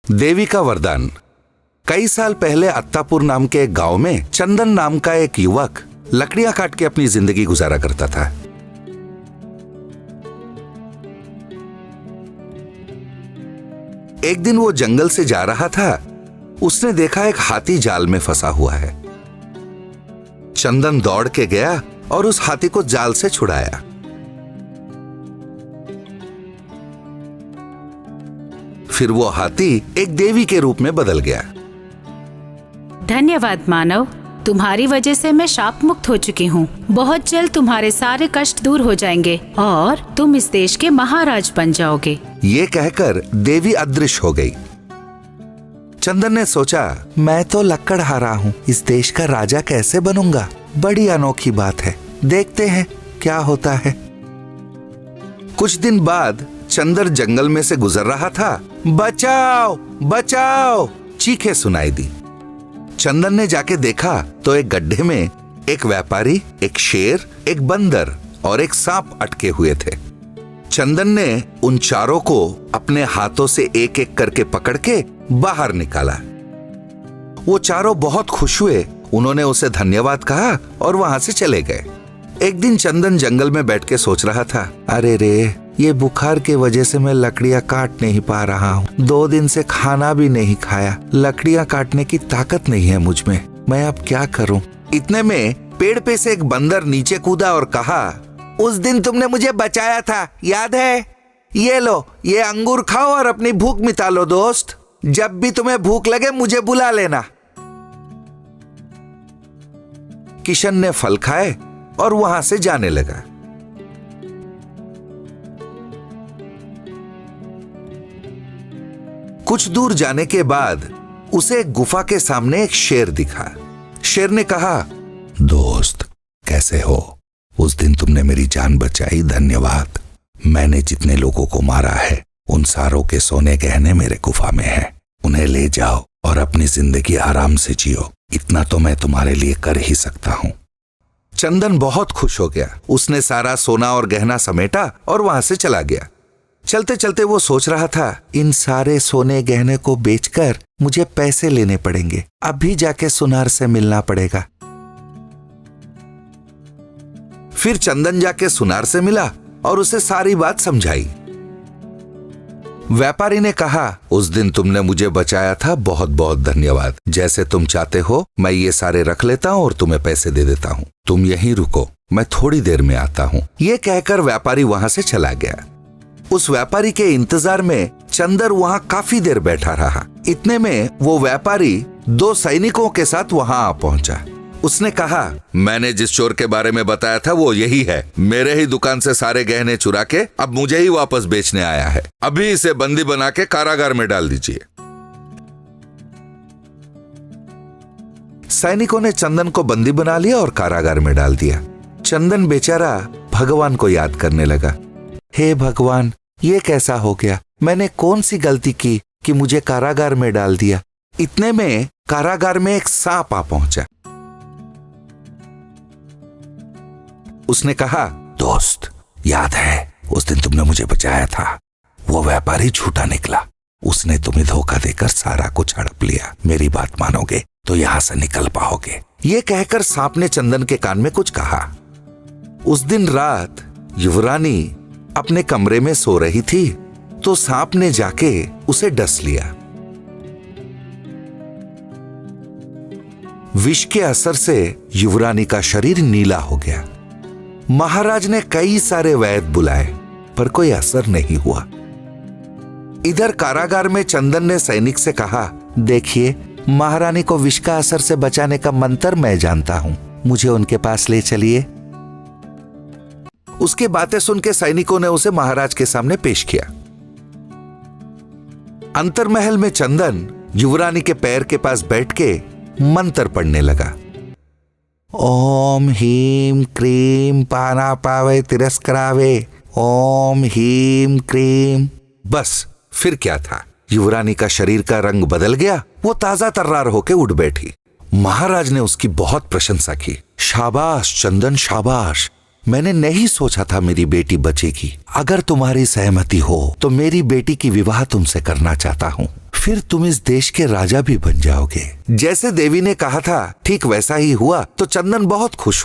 देवी का वरदान। कई साल पहले अत्तापुर नाम के एक गांव में चंदन नाम का एक युवक लकड़ियां काट के अपनी जिंदगी गुजारा करता था। एक दिन वो जंगल से जा रहा था। उसने देखा एक हाथी जाल में फंसा हुआ है। चंदन दौड़ के गया और उस हाथी को जाल से छुड़ाया। फिर वो हाथी एक देवी के रूप में बदल गया। धन्यवाद मानव, तुम्हारी वजह से मैं शाप मुक्त हो चुकी हूँ। बहुत जल्द तुम्हारे सारे कष्ट दूर हो जाएंगे और तुम इस देश के महाराज बन जाओगे। ये कहकर देवी अदृश्य हो गई। चंदन ने सोचा, मैं तो लकड़हारा हूँ, इस देश का राजा कैसे बनूंगा? बड़ी अनोखी बात है, देखते हैं क्या होता है। कुछ दिन बाद चंदन जंगल में से गुजर रहा था। बचाओ बचाओ चीखें सुनाई दी। चंदन ने जाके देखा तो एक गड्ढे में एक व्यापारी, एक शेर, एक बंदर और एक सांप अटके हुए थे। चंदन ने उन चारों को अपने हाथों से एक एक करके पकड़ के बाहर निकाला। वो चारों बहुत खुश हुए। उन्होंने उसे धन्यवाद कहा और वहां से चले गए। एक दिन चंदन जंगल में बैठ के सोच रहा था, अरे रे, ये बुखार के वजह से मैं लकड़ियां काट नहीं पा रहा हूँ। 2 दिन से खाना भी नहीं खाया। लकड़ियां काटने की ताकत नहीं है मुझ में। मैं अब क्या करूँ? इतने में पेड़ पे से एक बंदर नीचे कूदा और कहा, उस दिन तुमने मुझे बचाया था, याद है? ये लो, ये अंगूर खाओ और अपनी भूख मिटा लो दोस्त। जब भी तुम्हें भूख लगे मुझे बुला लेना। किशन ने फल खाए और वहां से जाने लगा। कुछ दूर जाने के बाद उसे एक गुफा के सामने एक शेर दिखा। शेर ने कहा, दोस्त कैसे हो? उस दिन तुमने मेरी जान बचाई, धन्यवाद। मैंने जितने लोगों को मारा है उन सारों के सोने गहने मेरे गुफा में हैं। उन्हें ले जाओ और अपनी जिंदगी आराम से जियो। इतना तो मैं तुम्हारे लिए कर ही सकता हूँ। चंदन बहुत खुश हो गया। उसने सारा सोना और गहना समेटा और वहां से चला गया। चलते चलते वो सोच रहा था, इन सारे सोने गहने को बेचकर मुझे पैसे लेने पड़ेंगे। अभी जाके सुनार से मिलना पड़ेगा। फिर चंदन जाके सुनार से मिला और उसे सारी बात समझाई। व्यापारी ने कहा, उस दिन तुमने मुझे बचाया था, बहुत बहुत धन्यवाद। जैसे तुम चाहते हो मैं ये सारे रख लेता हूँ और तुम्हें पैसे दे देता हूँ। तुम यहीं रुको, मैं थोड़ी देर में आता हूँ। ये कहकर व्यापारी वहां से चला गया। उस व्यापारी के इंतजार में चंदन वहां काफी देर बैठा रहा। इतने में वो व्यापारी 2 सैनिकों के साथ वहां आ पहुंचा। उसने कहा, मैंने जिस चोर के बारे में बताया था वो यही है। मेरे ही दुकान से सारे गहने चुरा के अब मुझे ही वापस बेचने आया है। अभी इसे बंदी बना के कारागार में डाल दीजिए। सैनिकों ने चंदन को बंदी बना लिया और कारागार में डाल दिया। चंदन बेचारा भगवान को याद करने लगा, हे भगवान, ये कैसा हो गया? मैंने कौन सी गलती की कि मुझे कारागार में डाल दिया? इतने में कारागार में एक सांप आ पहुंचा। उसने कहा, दोस्त याद है उस दिन तुमने मुझे बचाया था? वो व्यापारी झूठा निकला। उसने तुम्हें धोखा देकर सारा कुछ हड़प लिया। मेरी बात मानोगे तो यहां से निकल पाओगे। ये कहकर सांप ने चंदन के कान में कुछ कहा। उस दिन रात युवरानी अपने कमरे में सो रही थी तो सांप ने जाके उसे डस लिया। विष के असर से युवरानी का शरीर नीला हो गया। महाराज ने कई सारे वैद्य बुलाए पर कोई असर नहीं हुआ। इधर कारागार में चंदन ने सैनिक से कहा, देखिए, महारानी को विष का असर से बचाने का मंत्र मैं जानता हूं, मुझे उनके पास ले चलिए। उसकी बातें सुन के सैनिकों ने उसे महाराज के सामने पेश किया। अंतरमहल में चंदन युवरानी के पैर के पास बैठ के मंत्र पढ़ने लगा। ओम हीम क्रीम पाना पावे तिरस्करावे, ओम हीम क्रीम। बस फिर क्या था, युवरानी का शरीर का रंग बदल गया। वो ताजा तर्रार होके उठ बैठी। महाराज ने उसकी बहुत प्रशंसा की। शाबाश चंदन, शाबाश। मैंने नहीं सोचा था मेरी बेटी बचेगी। अगर तुम्हारी सहमति हो तो मेरी बेटी की विवाह तुमसे करना चाहता हूँ। फिर तुम इस देश के राजा भी बन जाओगे। जैसे देवी ने कहा था ठीक वैसा ही हुआ तो चंदन बहुत खुश